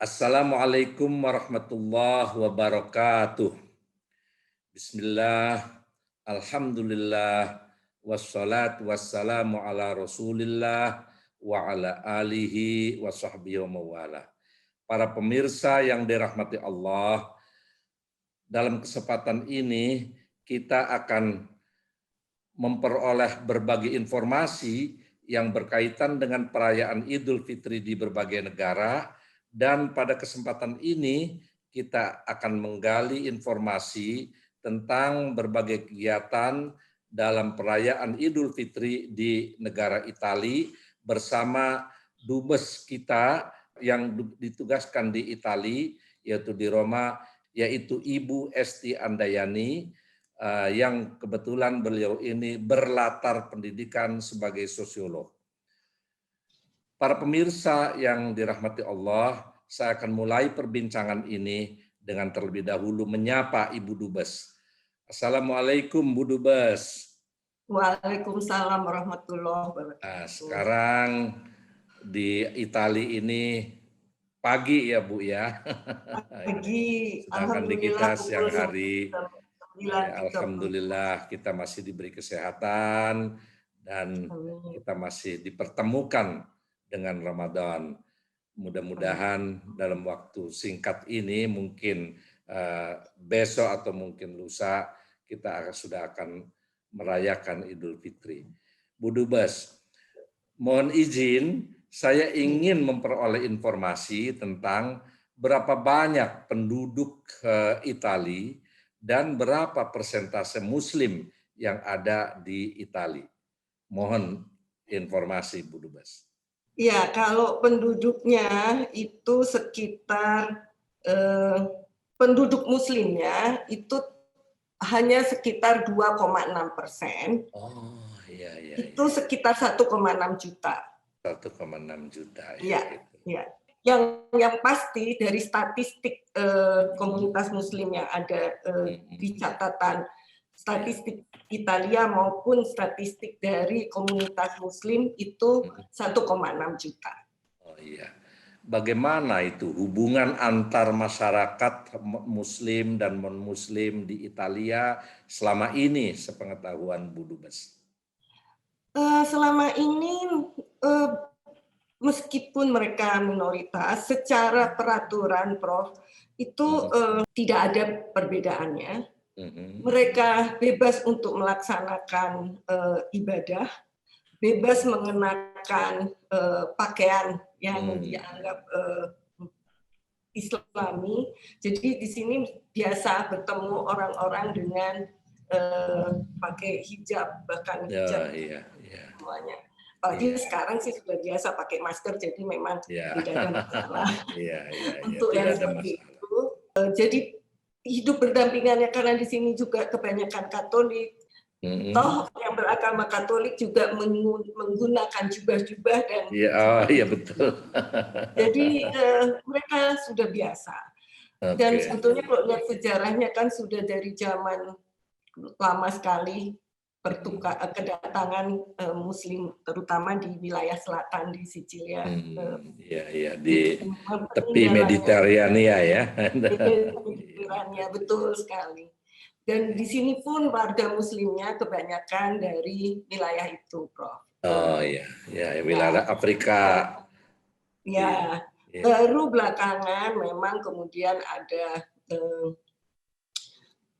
Assalamualaikum warahmatullahi wabarakatuh. Bismillah, alhamdulillah, wassalatu wassalamu ala rasulillah wa ala alihi wa sahbihi wa mawala. Para pemirsa yang dirahmati Allah, dalam kesempatan ini kita akan memperoleh berbagai informasi yang berkaitan dengan perayaan Idul Fitri di berbagai negara, dan pada kesempatan ini kita akan menggali informasi tentang berbagai kegiatan dalam perayaan Idul Fitri di negara Italia bersama dubes kita yang ditugaskan di Italia, yaitu di Roma, yaitu Ibu Esti Andayani, yang kebetulan beliau ini berlatar pendidikan sebagai sosiolog. Para pemirsa yang dirahmati Allah, saya akan mulai perbincangan ini dengan terlebih dahulu menyapa Ibu Dubes. Assalamualaikum Bu Dubes. Waalaikumsalam warahmatullahi wabarakatuh. Sekarang di Italia ini pagi ya Bu ya. Pagi, sedangkan di kita siang hari. 9.30. Alhamdulillah kita masih diberi kesehatan dan kita masih dipertemukan dengan Ramadan. Mudah-mudahan dalam waktu singkat ini, mungkin besok atau mungkin lusa, kita sudah akan merayakan Idul Fitri. Bu Dubes, mohon izin, saya ingin memperoleh informasi tentang berapa banyak penduduk Italia dan berapa persentase Muslim yang ada di Italia. Mohon informasi, Bu Dubes. Ya, kalau penduduknya itu sekitar penduduk Muslimnya itu hanya sekitar 2,6%. Oh, iya. Itu sekitar 1,6 juta. 1,6 juta. Ya. Yang pasti dari statistik komunitas Muslim yang ada di catatan statistik Italia maupun statistik dari komunitas Muslim itu 1,6 juta. Oh iya. Bagaimana itu hubungan antar masyarakat Muslim dan non-Muslim di Italia selama ini, sepengetahuan Bu Dubes? Selama ini meskipun mereka minoritas, secara peraturan, Prof, itu tidak ada perbedaannya. Mereka bebas untuk melaksanakan ibadah, bebas mengenakan pakaian yang dianggap Islami. Jadi di sini biasa bertemu orang-orang dengan pakai hijab, bahkan hijab semuanya. Apalagi sekarang sih sudah biasa pakai masker, jadi memang tidak ada masalah. Untuk yang seperti itu, jadi hidup berdampingannya karena di sini juga kebanyakan Katolik. Toh yang beragama Katolik juga menggunakan jubah-jubah dan iya betul. Jadi mereka sudah biasa. Dan sebetulnya kalau lihat sejarahnya kan sudah dari zaman lama sekali kedatangan Muslim, terutama di wilayah selatan di Sicilia. Iya, di tepi Mediterania ya. Mediterania, betul sekali. Dan di sini pun warga Muslimnya kebanyakan dari wilayah itu, Prof. Oh iya, wilayah Afrika. Ya, baru belakangan memang kemudian ada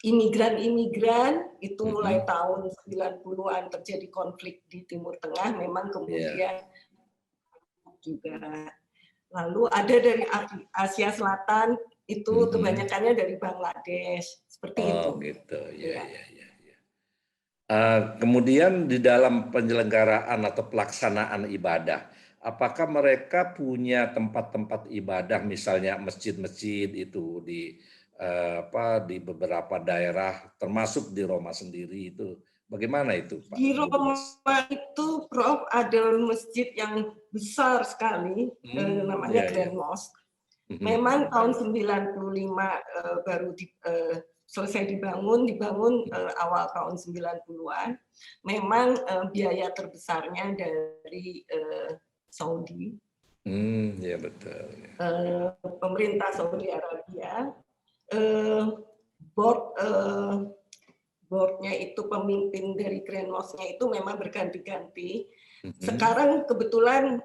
imigran itu mulai tahun 90-an terjadi konflik di Timur Tengah, memang kemudian juga. Lalu ada dari Asia Selatan, itu kebanyakannya dari Bangladesh, seperti itu. Oh gitu, ya. Kemudian di dalam penyelenggaraan atau pelaksanaan ibadah, apakah mereka punya tempat-tempat ibadah, misalnya masjid-masjid itu di beberapa daerah, termasuk di Roma sendiri itu, bagaimana itu, Pak? Di Roma itu, Prof, ada masjid yang besar sekali, namanya Grand Mosque. Memang tahun 95 baru selesai dibangun awal tahun 90-an. Memang biaya terbesarnya dari Saudi. Ya betul. Pemerintah Saudi Arabia, boardnya itu, pemimpin dari Grand Mosque-nya itu memang berganti-ganti. Sekarang kebetulan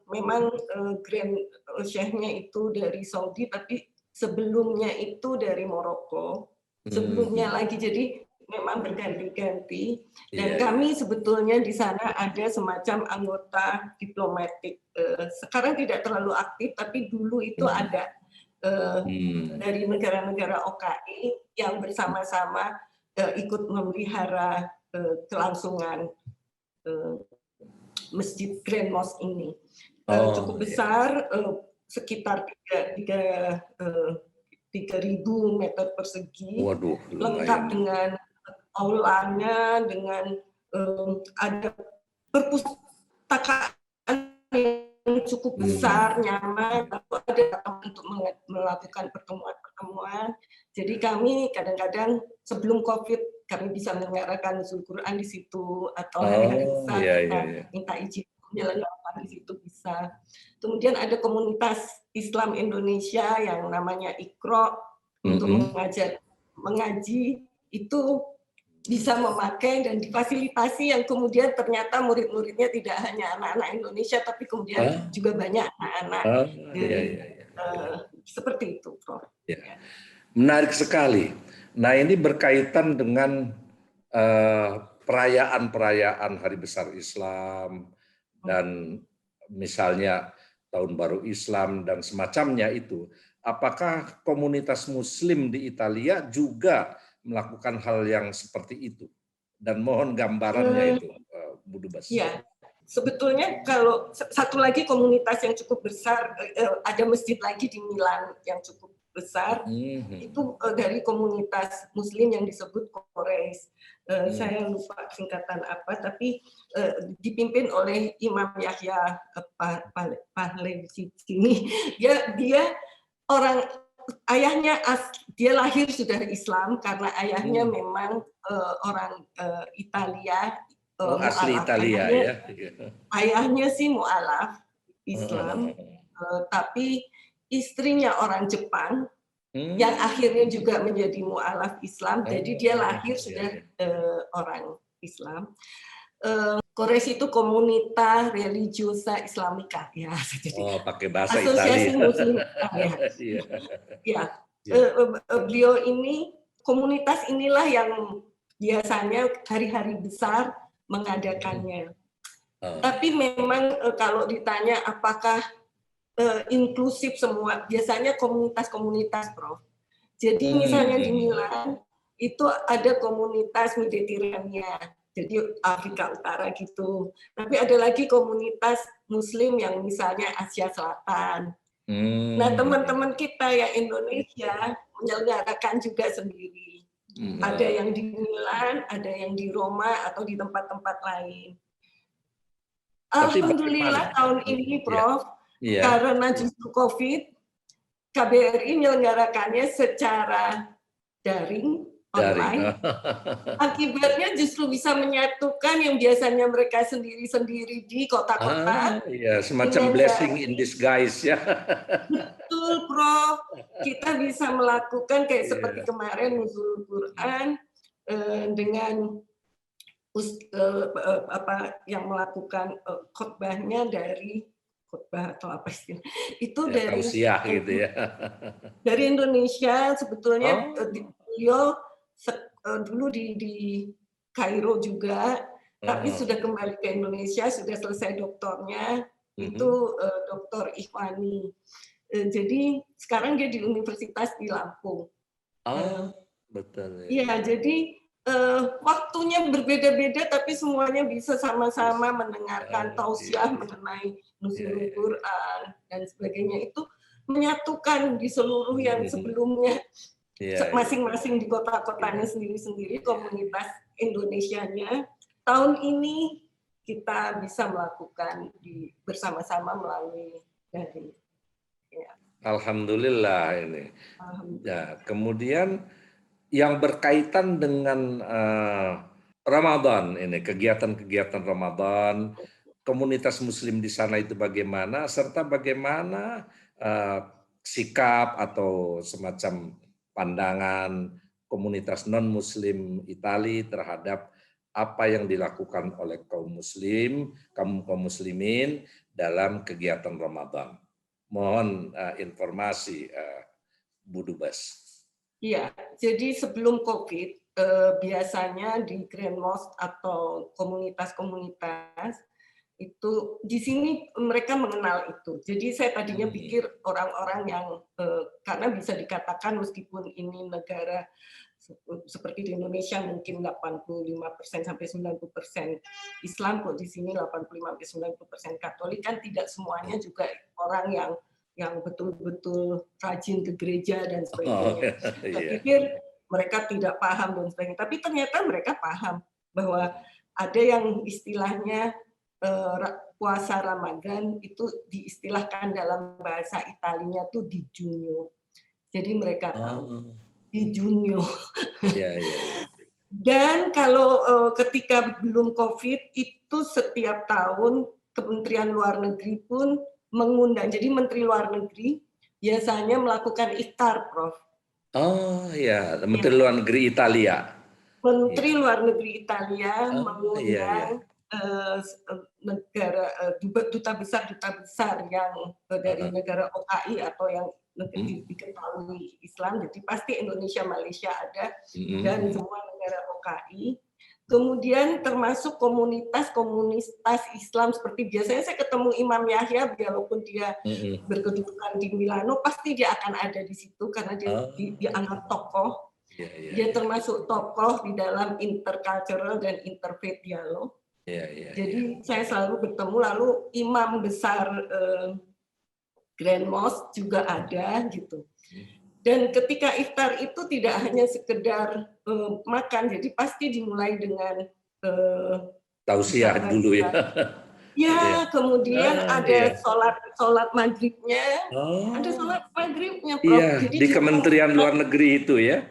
memang Grand Sheikh-nya itu dari Saudi, tapi sebelumnya itu dari Maroko. Sebelumnya lagi, jadi memang berganti-ganti. Dan kami sebetulnya di sana ada semacam anggota diplomatik. Sekarang tidak terlalu aktif, tapi dulu itu ada dari negara-negara OKI yang bersama-sama ikut memelihara kelangsungan Masjid Grand Mosque ini. Cukup besar, sekitar 3.000 meter persegi. Waduh, lengkap dengan aulanya, dengan ada perpustakaan yang cukup besar, nyaman, ada untuk melakukan pertemuan-pertemuan. Jadi kami kadang-kadang sebelum COVID kami bisa menyelenggarakan nuzul Quran di situ, atau hari-hari besar kita minta izin menyelenggarakan di situ bisa. Kemudian ada komunitas Islam Indonesia yang namanya Iqra untuk mengaji, itu bisa memakai dan difasilitasi, yang kemudian ternyata murid-muridnya tidak hanya anak-anak Indonesia, tapi kemudian juga banyak anak-anak seperti itu, Prof. Menarik sekali. Nah, ini berkaitan dengan perayaan-perayaan Hari Besar Islam dan misalnya Tahun Baru Islam dan semacamnya itu. Apakah komunitas Muslim di Italia juga melakukan hal yang seperti itu? Dan mohon gambarannya itu, Bu Dubes. Iya, sebetulnya kalau satu lagi komunitas yang cukup besar, ada masjid lagi di Milan yang cukup besar, itu dari komunitas Muslim yang disebut Quraisy. Saya lupa singkatan apa, tapi dipimpin oleh Imam Yahya Pahlavi sini. Dia orang, ayahnya dia lahir sudah Islam karena ayahnya memang orang Italia. Asli Italia ya. Ayahnya sih mu'alaf Islam, tapi istrinya orang Jepang yang akhirnya juga menjadi mu'alaf Islam. Jadi dia lahir sudah orang Islam. Quraisy itu Comunità Religiosa Islamica, ya. Pakai bahasa Asosiasi Italia. Muslim. Beliau ini, komunitas inilah yang biasanya hari-hari besar mengadakannya. Tapi memang kalau ditanya apakah inklusif semua, biasanya komunitas-komunitas, Prof. Jadi misalnya di Milan itu ada komunitas Mediterania, jadi Afrika Utara gitu. Tapi ada lagi komunitas Muslim yang misalnya Asia Selatan. Nah, teman-teman kita yang Indonesia menyelenggarakan juga sendiri. Ada yang di Milan, ada yang di Roma atau di tempat-tempat lain. Alhamdulillah tahun ini, Prof, karena justru COVID, KBRI menyelenggarakannya secara daring, online. Akibatnya justru bisa menyatukan yang biasanya mereka sendiri-sendiri di kota-kota. Semacam blessing in disguise ya. Betul, Prof. Kita bisa melakukan kayak seperti kemarin nuzul Quran dengan yang melakukan khotbahnya dari khotbah atau apa istilah itu dari tausiah gitu ya. Dari Indonesia sebetulnya beliau dulu di Kairo juga, tapi sudah kembali ke Indonesia, sudah selesai doktornya, itu Dr. Ikhwani. Jadi sekarang dia di Universitas di Lampung. Betul. Iya, jadi waktunya berbeda-beda, tapi semuanya bisa sama-sama mendengarkan tausiah mengenai nuzul Quran dan sebagainya, itu menyatukan di seluruh yang sebelumnya masing-masing di kota-kotanya sendiri-sendiri, komunitas Indonesianya. Tahun ini kita bisa melakukan bersama-sama melalui daring. Alhamdulillah ini. Ya, kemudian yang berkaitan dengan Ramadan ini, kegiatan-kegiatan Ramadan komunitas Muslim di sana itu bagaimana, serta bagaimana sikap atau semacam pandangan komunitas non-Muslim Italia terhadap apa yang dilakukan oleh kaum muslimin dalam kegiatan Ramadan. Mohon informasi, Bu Dubes. Iya, jadi sebelum COVID biasanya di Grand Mosque atau komunitas-komunitas itu di sini mereka mengenal itu. Jadi saya tadinya pikir orang-orang yang karena bisa dikatakan meskipun ini negara seperti di Indonesia mungkin 85% sampai 90% Islam, kok di sini 85-90% Katolik, kan tidak semuanya juga orang yang betul-betul rajin ke gereja dan sebagainya. Saya pikir mereka tidak paham dan sebagainya, tapi ternyata mereka paham bahwa ada yang istilahnya puasa Ramadan itu diistilahkan dalam bahasa Italinya tuh di Giugno. Jadi mereka tahu di Giugno. Dan kalau ketika belum COVID itu setiap tahun Kementerian Luar Negeri pun mengundang. Jadi Menteri Luar Negeri biasanya melakukan iftar, Prof. Oh ya, Menteri Luar Negeri Italia. Menteri Luar Negeri Italia mengundang negara duta besar yang dari negara OKI atau yang diketahui Islam, jadi pasti Indonesia, Malaysia ada, dan semua negara OKI. Kemudian termasuk komunitas Islam seperti biasanya saya ketemu Imam Yahya, walaupun dia berkedudukan di Milano, pasti dia akan ada di situ karena dia dianggap tokoh. Dia termasuk tokoh di dalam intercultural dan interfaith dialog. Jadi saya selalu bertemu, lalu imam besar Grand Mosque juga ada gitu. Dan ketika iftar itu tidak hanya sekedar makan, jadi pasti dimulai dengan tausiah dulu ya. Ya, kemudian ada sholat maghribnya, ada sholat maghribnya, Prof. Iya, jadi di Kementerian Luar Negeri itu ya.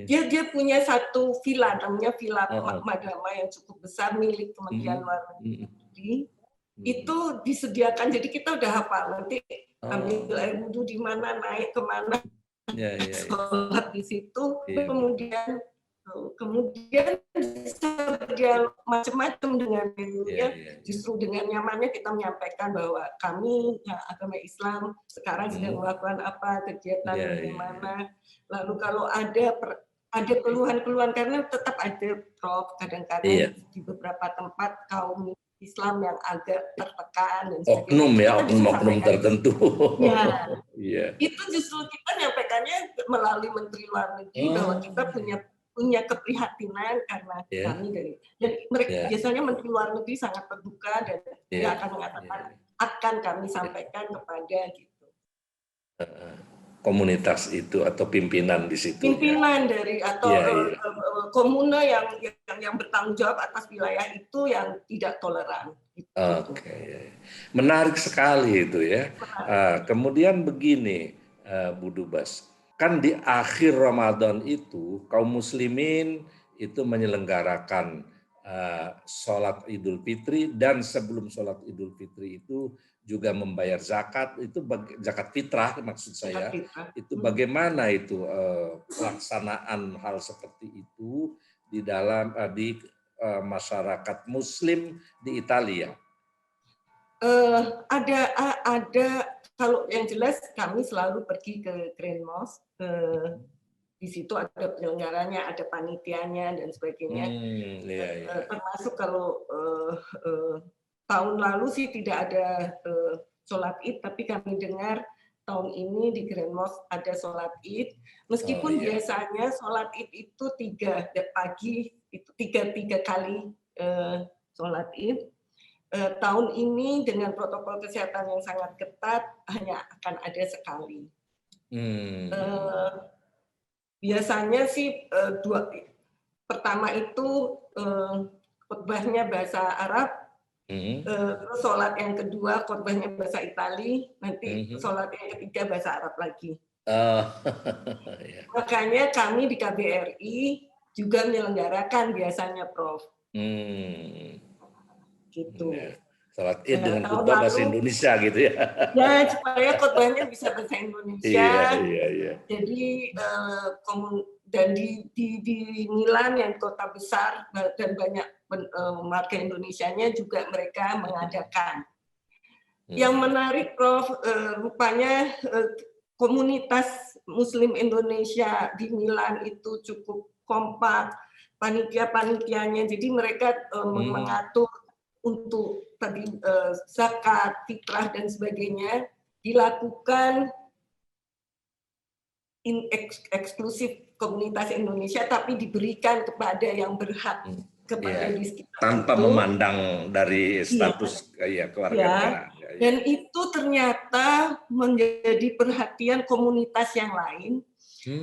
Dia punya satu villa, namanya Villa Madama yang cukup besar milik Kementerian Luar Negeri. Itu disediakan, jadi kita udah hafal nanti ambil air wudhu di mana, naik kemana, sholat di situ, kemudian dia macam-macam dengan justru dengan nyamannya kita menyampaikan bahwa kami agama Islam sekarang sedang melakukan apa, kegiatan bagaimana. Lalu kalau ada keluhan-keluhan, karena tetap ada, Prof, kadang-kadang di beberapa tempat kaum Islam yang agak tertekan dan oknum tertentu. Itu justru kita nyampaikannya melalui Menteri Luar Negeri bahwa kita punya keprihatinan karena kami dan mereka biasanya Menteri Luar Negeri sangat terbuka dan dia akan mengatakan akan kami sampaikan kepada gitu. Komunitas itu atau pimpinan di situ. Pimpinan dari atau komuna yang bertanggung jawab atas wilayah itu yang tidak toleran. Oke. Menarik sekali itu ya. Kemudian begini, Bu Dubes, kan di akhir Ramadan itu kaum muslimin itu menyelenggarakan sholat Idul Fitri, dan sebelum sholat Idul Fitri itu juga membayar zakat, itu zakat fitrah maksud saya. Itu bagaimana itu pelaksanaan hal seperti itu di dalam masyarakat Muslim di Italia? Ada kalau yang jelas kami selalu pergi ke Grand Mosque. Di situ ada penyelenggaranya, ada panitianya dan sebagainya. Termasuk kalau tahun lalu sih tidak ada sholat Id, tapi kami dengar tahun ini di Grand Mosque ada sholat Id. Meskipun biasanya sholat Id itu tiga kali sholat Id. Tahun ini dengan protokol kesehatan yang sangat ketat hanya akan ada sekali. Biasanya sih pertama itu khotbahnya bahasa Arab, terus sholat yang kedua khotbahnya bahasa Itali, nanti sholat yang ketiga bahasa Arab lagi. Makanya kami di KBRI juga menyelenggarakan biasanya, Prof. Gitu. Sholat Id dengan tahun khutbah bahasa lalu, Indonesia gitu ya. Ya, supaya khotbahnya bisa bahasa Indonesia. Iya. Jadi dan di Milan yang kota besar dan banyak warga Indonesianya juga mereka mengadakan. Yang menarik, Prof, rupanya komunitas Muslim Indonesia di Milan itu cukup kompak, panitia-panitianya. Jadi mereka mengatur untuk tadi zakat, fitrah dan sebagainya dilakukan eksklusif komunitas Indonesia, tapi diberikan kepada yang berhak kepada di sekitar tanpa itu, memandang dari status keluarga. Dan itu ternyata menjadi perhatian komunitas yang lain,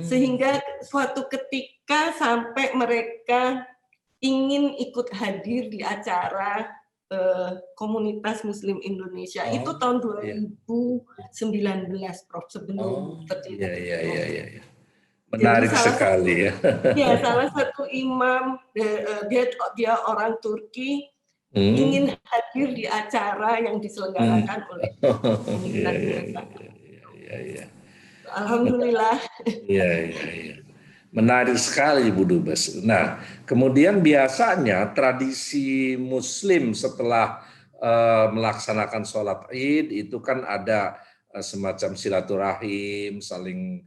sehingga suatu ketika sampai mereka ingin ikut hadir di acara komunitas Muslim Indonesia. Itu tahun 2019, Prof, sebelum terjadi. Iya. Menarik sekali ya. Ya, salah satu imam, dia orang Turki, ingin hadir di acara yang diselenggarakan oleh komunitas mereka. Iya. Alhamdulillah. Iya. Menarik sekali, Bu Dubes. Nah, kemudian biasanya tradisi Muslim setelah melaksanakan sholat Id itu kan ada semacam silaturahim, saling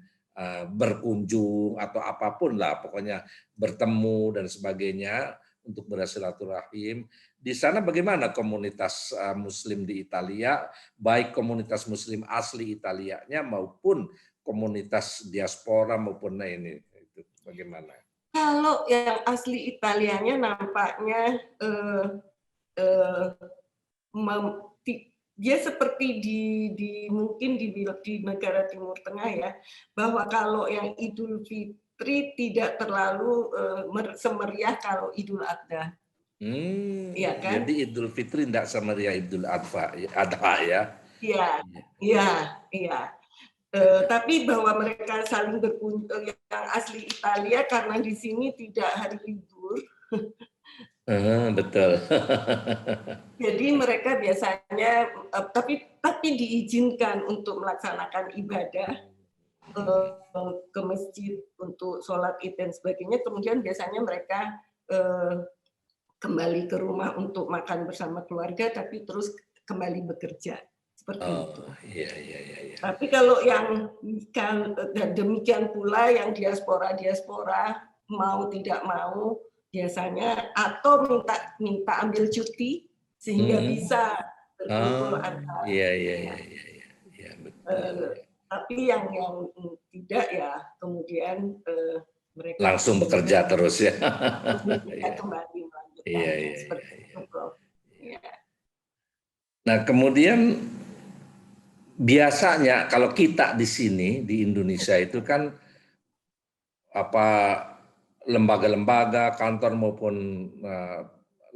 berkunjung atau apapun lah, pokoknya bertemu dan sebagainya untuk bersilaturahim. Di sana bagaimana komunitas Muslim di Italia, baik komunitas Muslim asli Italianya maupun komunitas diaspora maupun ini, itu bagaimana? Kalau yang asli Italianya nampaknya dia seperti mungkin di negara Timur Tengah ya, bahwa kalau yang Idul Fitri tidak terlalu semeriah kalau Idul Adha. Iya kan? Jadi Idul Fitri tidak semeriah Idul Adha ya? Iya. Tapi bahwa mereka saling berkunjung, yang asli Italia karena di sini tidak hari libur. Betul. Jadi mereka biasanya, tapi diizinkan untuk melaksanakan ibadah ke masjid untuk sholat Id dan sebagainya. Kemudian biasanya mereka kembali ke rumah untuk makan bersama keluarga, tapi terus kembali bekerja seperti itu. Iya. Tapi kalau yang demikian pula yang diaspora mau tidak mau biasanya atau minta ambil cuti sehingga bisa berkumpul antara. Iya, betul. Tapi yang tidak ya kemudian mereka langsung bekerja terus ya. Kembali melanjutkan. Iya. Seperti itu, Prof. Ya. Nah, kemudian biasanya kalau kita di sini di Indonesia itu kan lembaga-lembaga, kantor maupun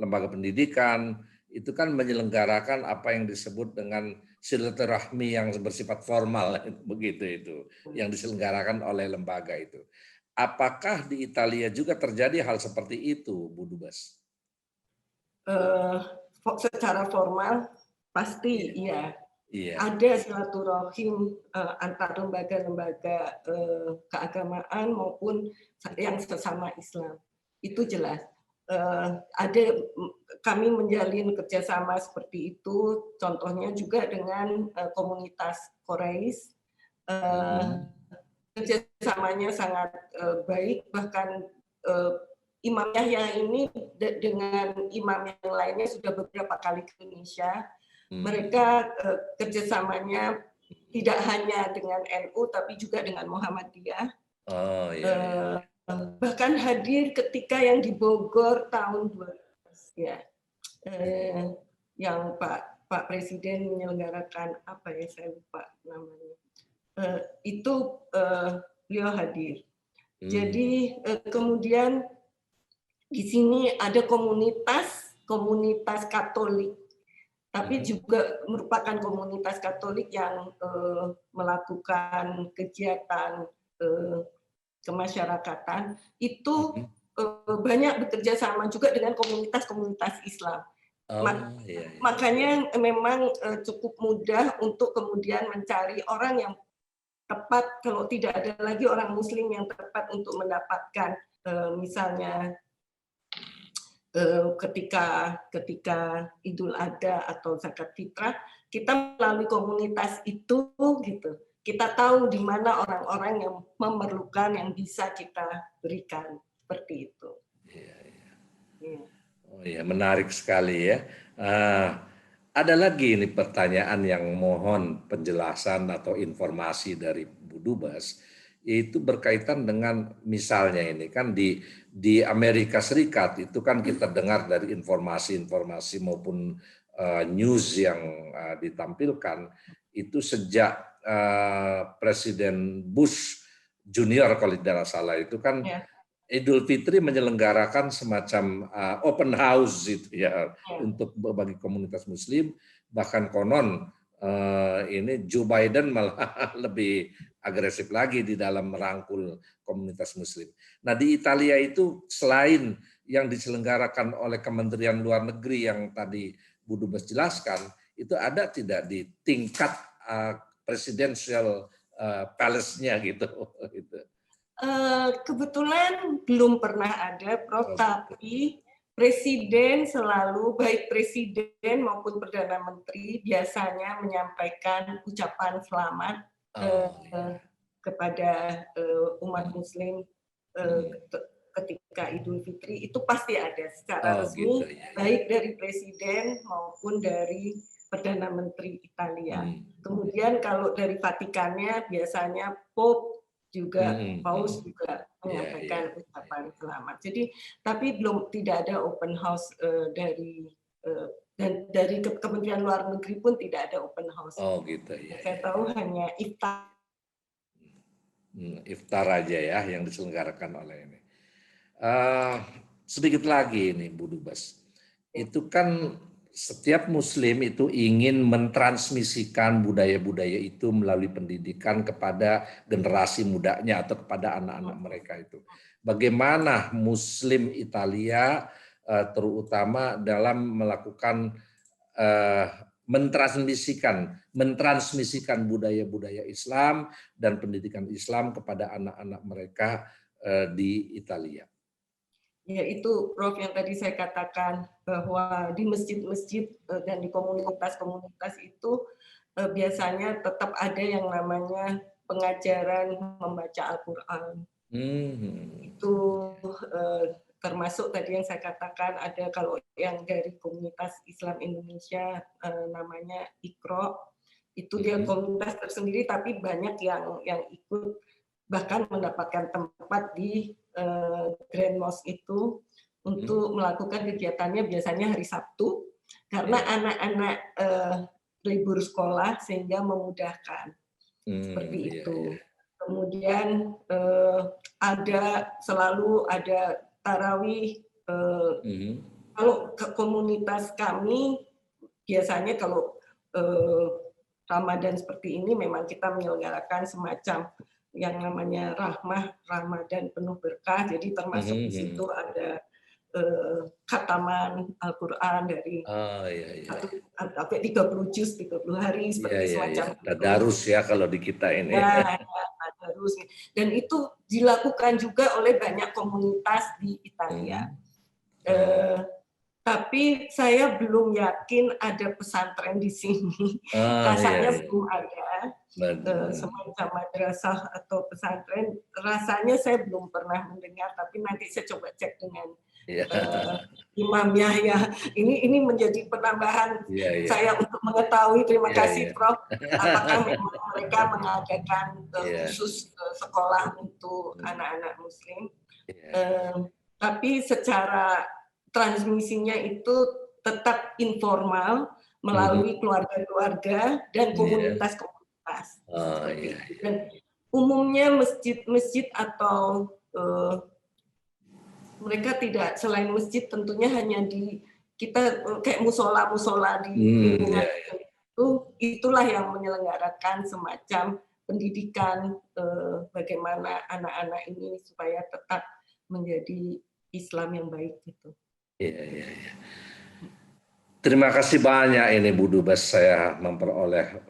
lembaga pendidikan itu kan menyelenggarakan apa yang disebut dengan silaturahmi yang bersifat formal, begitu itu yang diselenggarakan oleh lembaga itu. Apakah di Italia juga terjadi hal seperti itu, Bu Dubes? Secara formal pasti iya. Ada silaturahim antar lembaga-lembaga keagamaan maupun yang sesama Islam. Itu jelas. Kami menjalin kerjasama seperti itu, contohnya juga dengan komunitas Quraisy. Kerjasamanya sangat baik, bahkan Imam Yahya ini dengan imam yang lainnya sudah beberapa kali ke Indonesia. Mereka kerjasamanya tidak hanya dengan NU tapi juga dengan Muhammadiyah. Bahkan hadir ketika yang di Bogor tahun 2012 ya, yang Pak Presiden menyelenggarakan apa ya, saya lupa namanya. Itu beliau hadir. Jadi kemudian di sini ada komunitas Katolik, tapi juga merupakan komunitas Katolik yang melakukan kegiatan kemasyarakatan itu banyak bekerja sama juga dengan komunitas-komunitas Islam. Iya, iya. Makanya memang cukup mudah untuk kemudian mencari orang yang tepat, kalau tidak ada lagi orang Muslim yang tepat untuk mendapatkan misalnya ketika Idul Adha atau zakat fitrah, kita melalui komunitas itu gitu. Kita tahu di mana orang-orang yang memerlukan yang bisa kita berikan, seperti itu. Iya, iya. Ya. Oh iya, menarik sekali ya. Ada lagi ini pertanyaan yang mohon penjelasan atau informasi dari Bu Dubes, itu berkaitan dengan misalnya ini kan di Amerika Serikat itu kan kita dengar dari informasi-informasi maupun news yang ditampilkan itu sejak Presiden Bush Junior kalau tidak salah itu kan Ya. Idul Fitri menyelenggarakan semacam open house itu ya untuk bagi komunitas Muslim, bahkan konon ini Joe Biden malah lebih agresif lagi di dalam merangkul komunitas Muslim. Nah di Italia itu selain yang diselenggarakan oleh Kementerian Luar Negeri yang tadi Bu Dubes jelaskan, itu ada tidak di tingkat presidential palace-nya gitu? Kebetulan belum pernah ada, Prof. Tapi Presiden selalu, baik Presiden maupun Perdana Menteri, biasanya menyampaikan ucapan selamat kepada umat Muslim ketika Idul Fitri. Itu pasti ada secara resmi, gitu, ya. Baik dari Presiden maupun dari Perdana Menteri Italia. Kemudian kalau dari Vatikannya biasanya Pope juga Paus juga menyampaikan ucapan selamat. Jadi tapi tidak ada open house dari dan dari Kementerian Luar Negeri pun tidak ada open house. Oh gitu ya. Saya tahu hanya iftar. Iftar aja ya yang diselenggarakan oleh ini. Sedikit lagi ini Bu Dubes. Itu kan setiap Muslim itu ingin mentransmisikan budaya-budaya itu melalui pendidikan kepada generasi mudanya atau kepada anak-anak mereka itu. Bagaimana Muslim Italia terutama dalam melakukan mentransmisikan budaya-budaya Islam dan pendidikan Islam kepada anak-anak mereka di Italia. Ya itu Prof yang tadi saya katakan bahwa di masjid-masjid dan di komunitas-komunitas itu biasanya tetap ada yang namanya pengajaran membaca Al-Quran. Itu termasuk tadi yang saya katakan ada kalau yang dari komunitas Islam Indonesia namanya Iqra, itu dia komunitas tersendiri tapi banyak yang ikut bahkan mendapatkan tempat di Grand Mosque itu untuk melakukan kegiatannya biasanya hari Sabtu karena anak-anak libur sekolah sehingga memudahkan seperti itu. Kemudian selalu ada tarawih. Kalau ke komunitas kami biasanya kalau Ramadan seperti ini memang kita menyelenggarakan semacam yang namanya Ramadan penuh berkah. Jadi termasuk di situ ada khataman Al-Quran dari 30 juz, 30 hari seperti semacam itu. Tadarus ya kalau di kita ini. Ya, tadarus. Dan itu dilakukan juga oleh banyak komunitas di Italia. Tapi saya belum yakin ada pesantren di sini. Rasanya belum ada. Semacam madrasah atau pesantren. Rasanya saya belum pernah mendengar, tapi nanti saya coba cek dengan Imam Yahya. Ini menjadi penambahan saya untuk mengetahui. Terima kasih Prof. Apakah memang mereka mengadakan khusus sekolah untuk anak-anak Muslim. Tapi secara transmisinya itu tetap informal melalui keluarga-keluarga dan komunitas-komunitas. Dan umumnya masjid-masjid atau mereka tidak, selain masjid tentunya hanya di kita kayak musola-musola di lingkungan itulah yang menyelenggarakan semacam pendidikan bagaimana anak-anak ini supaya tetap menjadi Islam yang baik gitu. Iya. Terima kasih banyak ini Bu Dubes, saya memperoleh,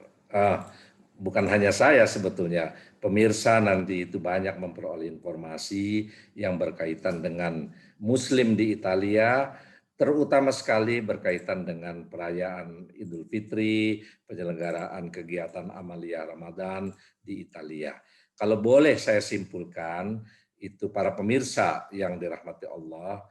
bukan hanya saya sebetulnya, pemirsa nanti itu banyak memperoleh informasi yang berkaitan dengan Muslim di Italia, terutama sekali berkaitan dengan perayaan Idul Fitri, penyelenggaraan kegiatan Amalia Ramadan di Italia. Kalau boleh saya simpulkan, itu para pemirsa yang dirahmati Allah,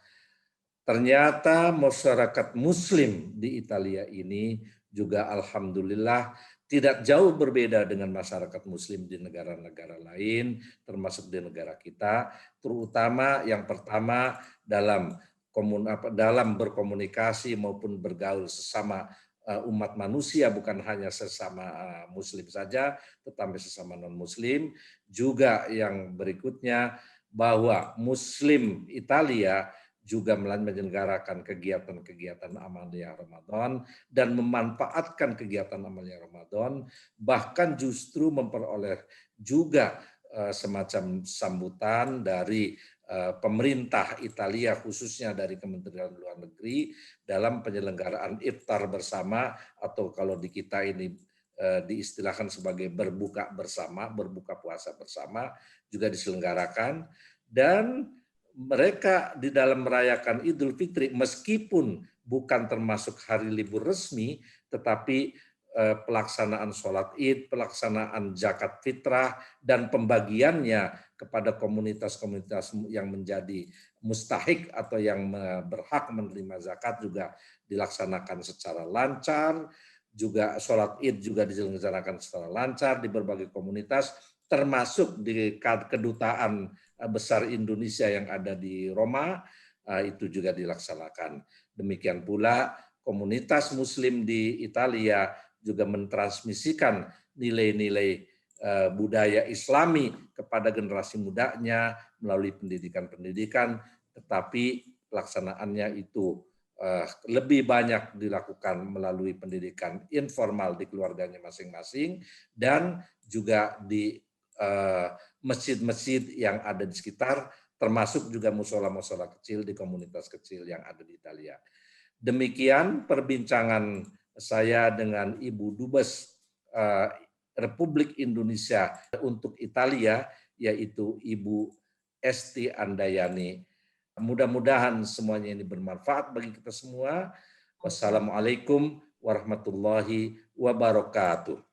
ternyata masyarakat Muslim di Italia ini juga alhamdulillah tidak jauh berbeda dengan masyarakat Muslim di negara-negara lain, termasuk di negara kita, terutama yang pertama dalam berkomunikasi maupun bergaul sesama umat manusia, bukan hanya sesama Muslim saja, tetapi sesama non-Muslim. Juga yang berikutnya bahwa Muslim Italia juga menyelenggarakan kegiatan-kegiatan Amalia Ramadan dan memanfaatkan kegiatan Amalia Ramadan, bahkan justru memperoleh juga semacam sambutan dari pemerintah Italia, khususnya dari Kementerian Luar Negeri, dalam penyelenggaraan iftar bersama, atau kalau di kita ini diistilahkan sebagai berbuka bersama, berbuka puasa bersama, juga diselenggarakan. Dan mereka di dalam merayakan Idul Fitri, meskipun bukan termasuk hari libur resmi, tetapi pelaksanaan sholat id, pelaksanaan zakat fitrah, dan pembagiannya kepada komunitas-komunitas yang menjadi mustahik atau yang berhak menerima zakat juga dilaksanakan secara lancar. Juga sholat id juga dilaksanakan secara lancar di berbagai komunitas, termasuk di kedutaan besar Indonesia yang ada di Roma, itu juga dilaksanakan. Demikian pula komunitas Muslim di Italia juga mentransmisikan nilai-nilai budaya Islami kepada generasi mudanya melalui pendidikan-pendidikan, tetapi pelaksanaannya itu lebih banyak dilakukan melalui pendidikan informal di keluarganya masing-masing, dan juga di masjid-masjid yang ada di sekitar, termasuk juga musola-musola kecil di komunitas kecil yang ada di Italia. Demikian perbincangan saya dengan Ibu Dubes Republik Indonesia untuk Italia, yaitu Ibu Esti Andayani. Mudah-mudahan semuanya ini bermanfaat bagi kita semua. Wassalamualaikum warahmatullahi wabarakatuh.